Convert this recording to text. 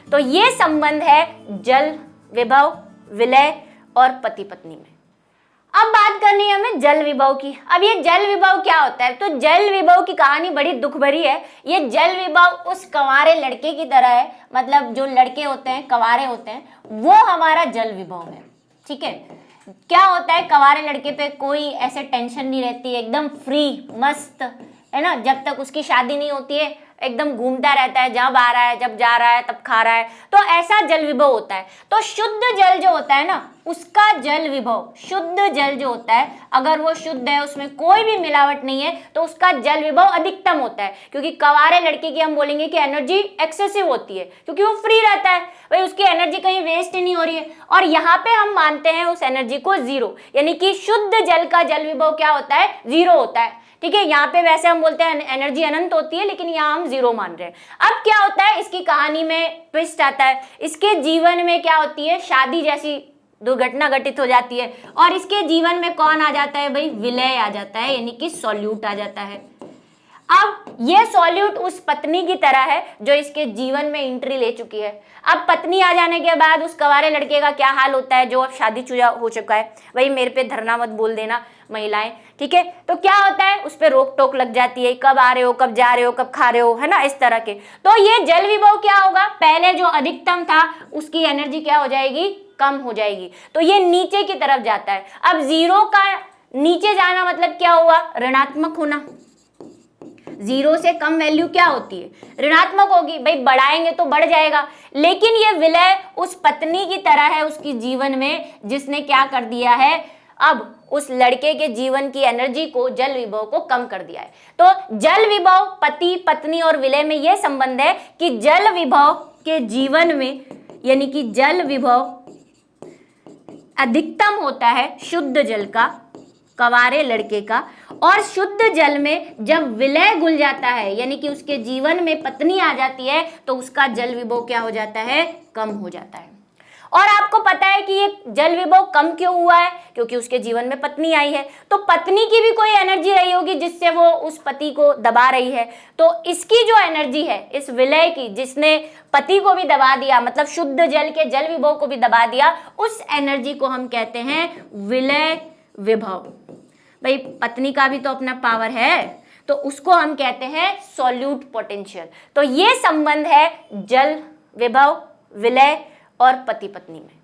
तो ये संबंध है जल विभव, विलय और पति पत्नी में। अब बात करनी है हमें जल विभव की। अब ये जल विभव क्या होता है? तो जल विभव की कहानी बड़ी दुख भरी है। ये जल विभव उस कंवारे लड़के की तरह है, मतलब जो लड़के होते हैं, कंवारे होते हैं, वो हमारा जल विभव है। ठीक है, क्या होता है, कंवारे लड़के पे कोई ऐसे टेंशन नहीं रहती, एकदम फ्री मस्त है ना, जब तक उसकी शादी नहीं होती है एकदम घूमता रहता है, जब आ रहा है, जब जा रहा है, तब खा रहा है। तो ऐसा जल विभव होता है। तो शुद्ध जल जो होता है ना, उसका जल विभव, शुद्ध जल जो होता है, अगर वो शुद्ध है, उसमें कोई भी मिलावट नहीं है, तो उसका जल विभव अधिकतम होता है। क्योंकि कंवारे लड़के की हम बोलेंगे कि एनर्जी एक्सेसिव होती है, क्योंकि वो फ्री रहता है, भाई उसकी एनर्जी कहीं वेस्ट ही नहीं हो रही है। और यहाँ पे हम मानते हैं उस एनर्जी को जीरो, यानी कि शुद्ध जल का जल विभव क्या होता है? जीरो होता है। ठीक है, यहाँ पे वैसे हम बोलते हैं एनर्जी अनंत होती है, लेकिन यहाँ हम जीरो मान रहे हैं। अब क्या होता है, इसकी कहानी में ट्विस्ट आता है। इसके जीवन में क्या होती है? शादी जैसी दुर्घटना घटित हो जाती है, और इसके जीवन में कौन आ जाता है भाई? विलय आ जाता है, यानी कि सॉल्यूट आ जाता है। अब ये सॉल्यूट उस पत्नी की तरह है जो इसके जीवन में एंट्री ले चुकी है। अब पत्नी आ जाने के बाद उस कंवारे लड़के का क्या हाल होता है जो अब शादीशुदा हो चुका है? भाई मेरे पे धरना मत बोल देना महिलाएं, ठीक है। तो क्या होता है, उस पर रोक टोक लग जाती है, कब आ रहे हो, कब जा रहे हो, कब खा रहे हो, है ना, इस तरह के। तो ये जल विभव क्या होगा? पहले जो अधिकतम था उसकी एनर्जी क्या हो जाएगी? कम हो जाएगी। तो ये नीचे की तरफ जाता है। अब जीरो का नीचे जाना मतलब क्या हुआ? ऋणात्मक होना। जीरो से कम वैल्यू क्या होती है? ऋणात्मक होगी। भाई बढ़ाएंगे तो बढ़ जाएगा। लेकिन ये विलय उस पत्नी की तरह है उसकी जीवन में, जिसने क्या कर दिया है, अब उस लड़के के जीवन की एनर्जी को, जल विभव को कम कर दिया है। तो जल विभव, पति पत्नी और विलय में यह संबंध है कि जल विभव के जीवन में, यानी कि जल विभव अधिकतम होता है शुद्ध जल का, कंवारे लड़के का, और शुद्ध जल में जब विलय घुल जाता है, यानी कि उसके जीवन में पत्नी आ जाती है, तो उसका जल विभव क्या हो जाता है? कम हो जाता है। और आपको पता है कि ये जल विभव कम क्यों हुआ है? क्योंकि उसके जीवन में पत्नी आई है। तो पत्नी की भी कोई एनर्जी रही होगी जिससे वो उस पति को दबा रही है। तो इसकी जो एनर्जी है इस विलय की, जिसने पति को भी दबा दिया, मतलब शुद्ध जल के जल विभव को भी दबा दिया, उस एनर्जी को हम कहते हैं विलय विभव। भाई पत्नी का भी तो अपना पावर है, तो उसको हम कहते हैं सॉल्यूट पोटेंशियल। तो ये संबंध है जल विभव, विलय और पति पत्नी में।